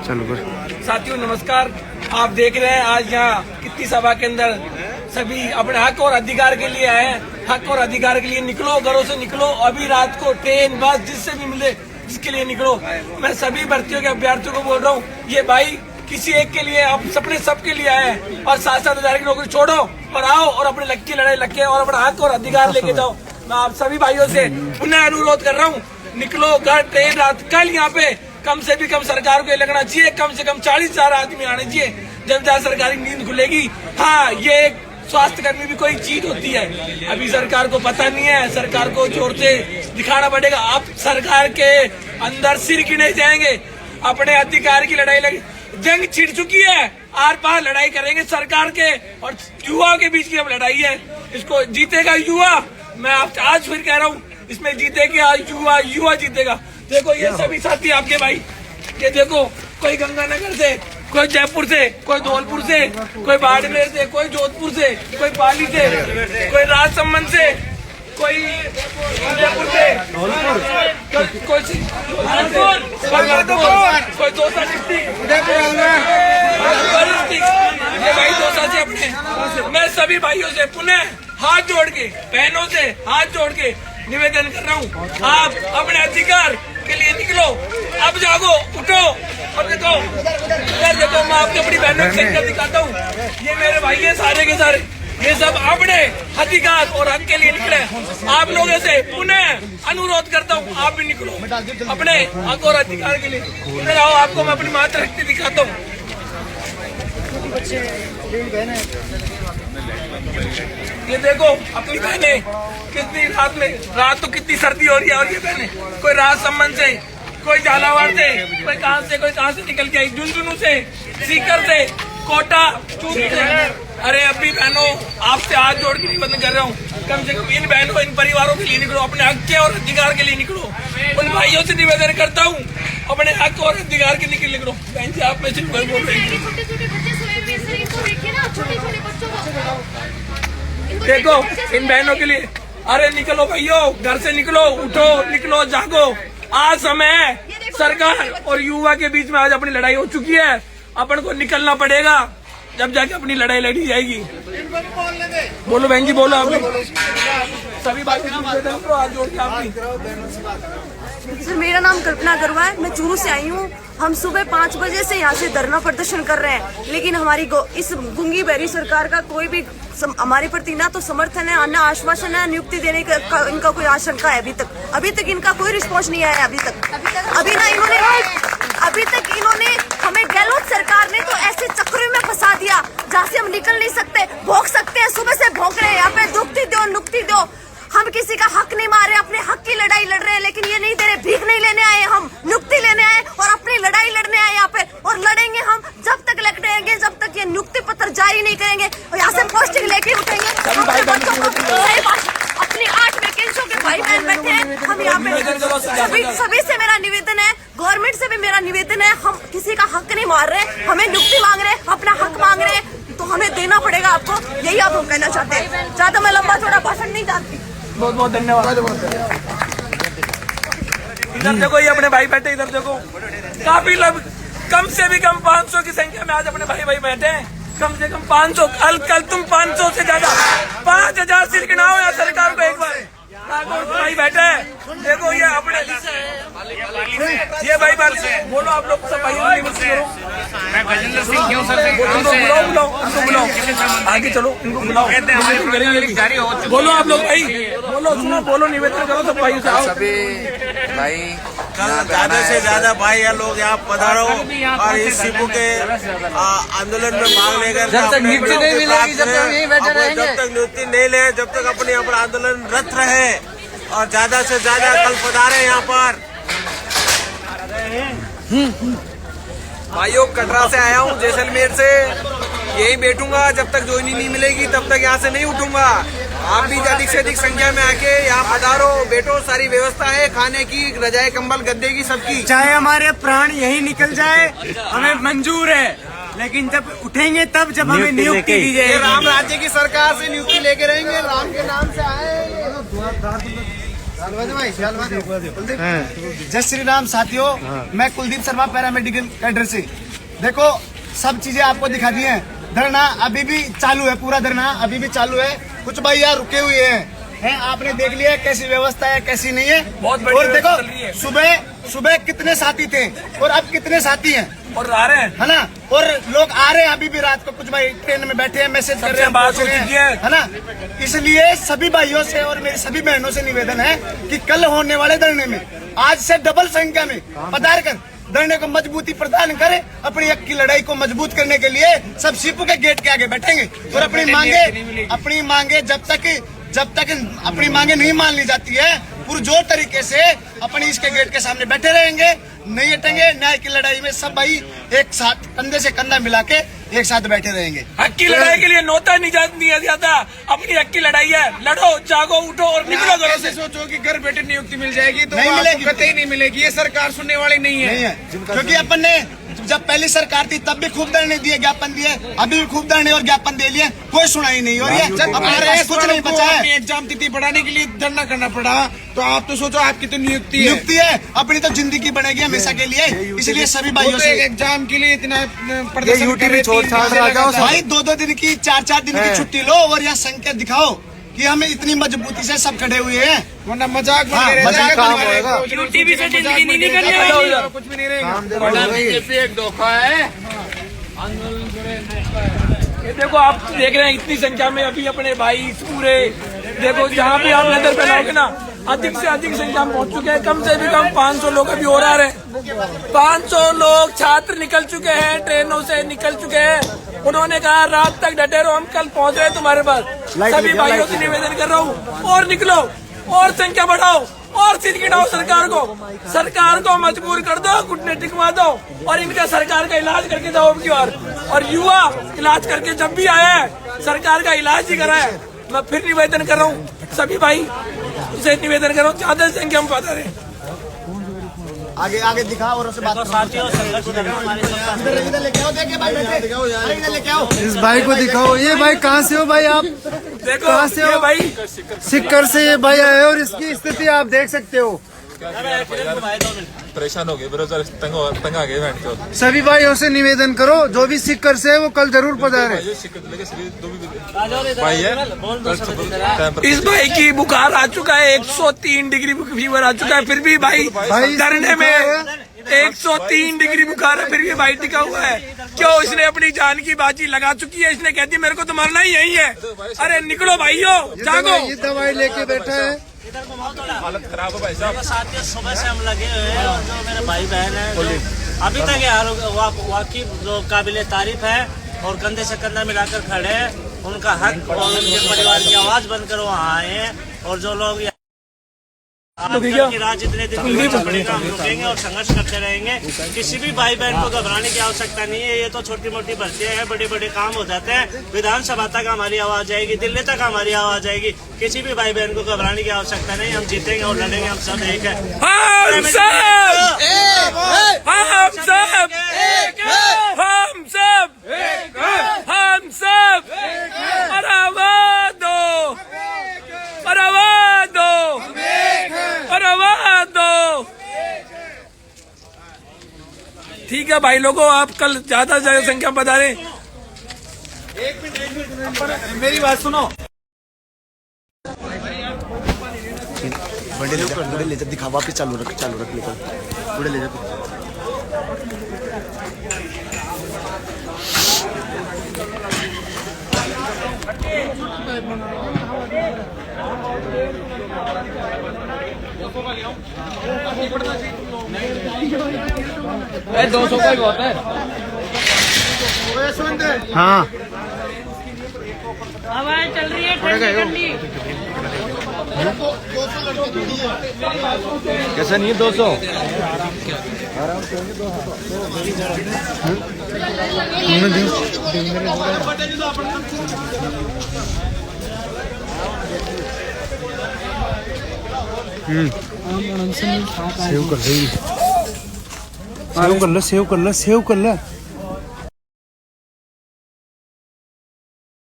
चलो फिर। साथियों नमस्कार, आप देख रहे हैं आज यहाँ कितनी सभा के अंदर सभी अपने हक और अधिकार के लिए आए हैं। हक और अधिकार के लिए निकलो, घरों से निकलो। अभी रात को ट्रेन बस जिससे भी मिले जिसके लिए निकलो। मैं सभी भर्तियों के अभ्यर्थियों को बोल रहा हूँ, ये भाई किसी एक के लिए, आप सपने सबके लिए आए हैं और 7,000 की नौकरी छोड़ो और आओ और अपने लक की लड़ाई लगे और अपना हक और अधिकार लेके जाओ। मैं आप सभी भाइयों से पुनः अनुरोध कर रहा हूँ, निकलो घर ट्रेन रात। कल यहाँ पे कम से भी कम सरकार को लगना चाहिए, कम से कम 40,000 आदमी आने चाहिए जब जहाँ सरकारी नींद खुलेगी। हाँ, ये एक स्वास्थ्य कर्मी भी कोई चीज होती है, अभी सरकार को पता नहीं है। सरकार को जोर से दिखाना पड़ेगा। अब सरकार के अंदर सिर गिने जाएंगे, अपने अधिकार की लड़ाई लगी। जंग छिड़ चुकी है, आर पार लड़ाई करेंगे सरकार के और युवाओं के बीच की अब लड़ाई है। इसको जीतेगा युवा। मैं आप आज फिर कह रहा हूँ, इसमें जीतेगा युवा, युवा जीतेगा। देखो ये सभी साथी आपके भाई, ये देखो कोई गंगानगर से, कोई जयपुर से, कोई धौलपुर से, कोई बाड़मेर से, कोई जोधपुर से, कोई पाली से, कोई राजसमंद से, कोई जयपुर से, कोई दौसा डिस्ट्रिक्ट, ये भाई दौसा से अपने। मैं सभी भाइयों से पुनः हाथ जोड़ के, बहनों से हाथ जोड़ के निवेदन कर रहा हूँ, आप अपने अधिकार के लिए निकलो। अब जागो, उठो और देखो, मैं आपकी अपनी बहनों की संख्या दिखाता हूँ। ये मेरे भाई है सारे के सारे, ये सब अपने अधिकार और हक के लिए निकले। आप लोगों से पुनः अनुरोध करता हूँ, आप भी निकलो अपने हक और अधिकार के लिए। इधर आओ, आपको मैं अपनी मातृशक्ति दिखाता हूँ। ये देखो अपनी बहने कितनी रात तो कितनी सर्दी हो रही है। और ये बहने कोई राजसमंद से, कोई झालावाड़ से, कोई कहाँ से निकल के आई, झुंझुनू से, सीकर से, कोटा, चूरू से। अरे अभी बहनों, आपसे हाथ जोड़ के निवेदन कर रहा हूँ, कम से कम इन बहनों, इन परिवारों के लिए निकलो, अपने हक के और अधिकार के लिए निकलो। उन भाइयों से निवेदन करता हूँ, अपने हक और अधिकार के लिए निकलो। बहन जी आप में सिर्फ बोल रहे हैं, देखो इन बहनों के लिए। अरे निकलो भाइयों, घर से निकलो, उठो, निकलो, जागो। आज समय है, सरकार और युवा के बीच में आज अपनी लड़ाई हो चुकी है। अपन को निकलना पड़ेगा, जब जाके अपनी लड़ाई लड़ी जाएगी। बोलो बहन जी, बोलो। आप सभी बात हाथ जोड़ के आपकी। सर मेरा नाम कल्पना अग्रवाल है, मैं चूरू से आई हूँ। हम सुबह 5 बजे से यहाँ से धरना प्रदर्शन कर रहे हैं, लेकिन हमारी इस गूंगी बहरी सरकार का कोई भी हमारे प्रति ना तो समर्थन है, ना आश्वासन है, नियुक्ति देने का इनका कोई आशंका है। अभी तक इनका कोई रिस्पॉन्स नहीं आया। अभी तक इन्होंने हमें, गहलोत सरकार ने तो ऐसे चक्रों में फंसा दिया जहाँ से हम निकल नहीं सकते, भोंक सकते हैं, सुबह से भोंक रहे हैं यहाँ पे, दुखती दो, नुक्ति दो। हम किसी का हक नहीं मार रहे, अपने हक की लड़ाई लड़ रहे हैं, लेकिन ये नहीं दे रहे। भीख नहीं लेने आए, हम नियुक्ति लेने आए और अपनी लड़ाई लड़ने आए यहाँ पे। और लड़ेंगे हम जब तक लड़ेंगे, जब तक ये नियुक्ति पत्र जारी नहीं करेंगे और यहाँ से पोस्टिंग लेके उठेंगे। अपनी 8 वैकेंसियों के भाई बहन बैठे हैं, हम यहाँ पे सभी से मेरा निवेदन है, गवर्नमेंट से भी मेरा निवेदन है, हम किसी का हक नहीं मार रहे, हमें नियुक्ति मांग रहे, अपना हक मांग रहे हैं, तो हमें देना पड़ेगा आपको। यही आप हम कहना चाहते हैं। ज्यादा मैं लंबा चौड़ा भाषण नहीं चाहती। बहुत बहुत धन्यवाद। इधर देखो, ये अपने भाई बैठे, इधर देखो काफी कम से भी कम 500 की संख्या में आज अपने भाई बैठे हैं। कम से कम 500, कल तुम 500 से ज्यादा 5,000 सिर गिनाओ या सरकार को एक बार। भाई बैठे हैं, देखो ये अपने, ये भाई बोलो आप लोग सब भाई। मैं गजेंद्र सिंह क्यों सर बुलाओ, आगे चलो, इनको बुलाओ, बोलो आप लोग भाई, बोलो, सुनो, बोलो, निवेदन करो सब भाई से। आओ सभी भाई, ज्यादा से ज्यादा भाई लोग यहाँ पधारो और इस शिबू के आंदोलन में भाग लेकर जब तक नियुक्ति नहीं मिलेगी, जब तक नियुक्ति नहीं ले, जब तक अपने यहाँ पर आंदोलन रत रहे और ज्यादा से ज्यादा कल पधारे यहाँ पर। भाइयों, कटरा से आया हूँ, जैसलमेर से, यही बैठूंगा जब तक ज्वाइनिंग नहीं मिलेगी, तब तक यहाँ से नहीं उठूंगा। आप भी अधिक से अधिक संख्या में आके यहाँ पधारो, बैठो, सारी व्यवस्था है, खाने की, रजाई, कंबल, गद्दे की, सबकी। चाहे हमारे प्राण यही निकल जाए, हमें मंजूर है, लेकिन जब उठेंगे तब जब हमें नियुक्ति दी जाएगी। राम राज्य की सरकार से नियुक्ति लेके रहेंगे, राम के नाम से आए। जय श्री राम साथियों, मैं कुलदीप शर्मा पैरामेडिकल कैडर से। देखो सब चीजें आपको दिखा दी हैं। धरना अभी भी चालू है, पूरा धरना अभी भी चालू है। कुछ भाई यहाँ रुके हुए हैं, आपने देख लिया कैसी व्यवस्था है कैसी नहीं है। बहुत और देखो सुबह कितने साथी थे और अब कितने साथी हैं और आ रहे हैं, है ना। और लोग आ रहे हैं अभी भी, रात को कुछ भाई ट्रेन में बैठे हैं, मैसेज कर रहे हैं, बात हो पहुंच रहे चुकी हैं, है ना। इसलिए सभी भाइयों से और मेरी सभी बहनों से निवेदन है कि कल होने वाले धरने में आज से डबल संख्या में पधार कर धरने को मजबूती प्रदान करें। अपनी हक की लड़ाई को मजबूत करने के लिए सब सीपू के गेट के आगे बैठेंगे और अपनी मांगे जब तक अपनी मांगे नहीं मान ली जाती है, पुरजोर तरीके से अपनी इसके गेट के सामने बैठे रहेंगे, नहीं हटेंगे। न्याय की लड़ाई में सब भाई एक साथ कंधे से कंधा मिला के एक साथ बैठे रहेंगे। हक की लड़ाई के लिए नौता नहीं जाता, अपनी हक की लड़ाई है, लड़ो, जागो, उठो और निकलो घरों से। सोचो कि घर बैठे नियुक्ति मिल जाएगी तो नहीं मिलेगी, कतई नहीं मिलेगी। ये सरकार सुनने वाली नहीं है। क्योंकि अपन ने जब पहली सरकार थी तब भी खूब धरने दिए, ज्ञापन दिए, अभी भी खूब धरने और ज्ञापन दे लिए, कोई सुनाई नहीं हो रही है। कुछ नहीं बचा है। एग्जाम तिथि बढ़ाने के लिए धरना करना पड़ा, तो आप तो सोचो आपकी तो नियुक्ति है, अपनी तो जिंदगी बनेगी हमेशा के लिए। इसलिए सभी भाइयों से एग्जाम के लिए इतना प्रदर्शन भाई 2-2 दिन की 4-4 दिन की छुट्टी लो और यहाँ संख्या दिखाओ कि हमें इतनी मजबूती से सब खड़े हुए हैं, वरना मजाक काम होगा। टीवी से जिंदगी नहीं निकलने कुछ भी नहीं रहेगा। बीजेपी एक धोखा है। ये देखो आप देख रहे हैं इतनी संख्या में अभी अपने भाई पूरे, देखो जहाँ भी आप नजर बनाओगे ना, अधिक से अधिक संख्या में पहुंच चुके हैं। कम से भी कम 500 लोग अभी और आ रहे हैं। 500 लोग छात्र निकल चुके हैं, ट्रेनों से निकल चुके हैं। उन्होंने कहा रात तक डटे रहो, हम कल पहुंच रहे हैं तुम्हारे पास। सभी भाइयों से निवेदन कर रहा हूँ, और निकलो और संख्या बढ़ाओ और सीट गिराओ सरकार को मजबूर कर दो, घुटने टिकवा दो और इनका सरकार का इलाज करके जाओ अब की बार। और युवा इलाज करके जब भी आया है सरकार का इलाज ही करा है। मैं फिर निवेदन कर रहा हूँ सभी भाई से निवेदन कर रहा हूँ, ज्यादा संख्या में बता रहे हैं। आगे दिखाओ और उससे बात करो। इधर लेके आओ, देखिए भाई बैठे, इधर लेके आओ। इस भाई को दिखाओ। ये भाई कहाँ से हो भाई आप? देखो कहाँ से हो भाई? सिक्कर से ये भाई आए और इसकी स्थिति आप देख सकते हो। परेशान हो गए, बेरोजगार तंग आ गए बैठ के। सभी भाइयों से निवेदन करो, जो भी सिक्कर से है वो कल जरूर पधारे। भाई है इस भाई की बुखार आ चुका है, 103 डिग्री फीवर आ चुका है, फिर भी भाई धरने में 103 डिग्री बुखार है, फिर भी भाई टिका हुआ है। क्यों? इसने अपनी जान की बाजी लगा चुकी है। इसने कहती मेरे को तो मरना ही यही है। अरे निकलो भाइयों, जागो। ये दवाई लेके बैठा है। हालत खराब है भाई साहब। साथियों सुबह से हम लगे हुए हैं और जो मेरे भाई बहन हैं अभी तक यार वाकई जो काबिल तारीफ है और कंधे से कंधा मिलाकर खड़े हैं। उनका हक और उनके परिवार की आवाज बनकर वहाँ आए हैं। और जो लोग की राज इतने दिन बड़े काम रुकेंगे और संघर्ष करते रहेंगे। किसी भी भाई बहन को घबराने की आवश्यकता नहीं है। ये तो छोटी मोटी भर्तियां हैं, बड़े बड़े काम हो जाते हैं। विधानसभा तक हमारी आवाज जाएगी, दिल्ली तक हमारी आवाज जाएगी। किसी भी भाई बहन को घबराने की आवश्यकता नहीं। हम जीतेंगे और लड़ेंगे, हम सब एक है। हम सब ठीक है भाई लोगों, आप कल ज्यादा से ज्यादा संख्या में बता रहे। मेरी बात सुनो। बड़े ले जा, दिखा वापिस चालू रख लेकर बड़े ले जा। है 200 का ही बहुत है। हाँ हवाएं चल रही है ठंडी ठंडी। कैसा नहीं है 200? सेव कर लो, सेव कर लो।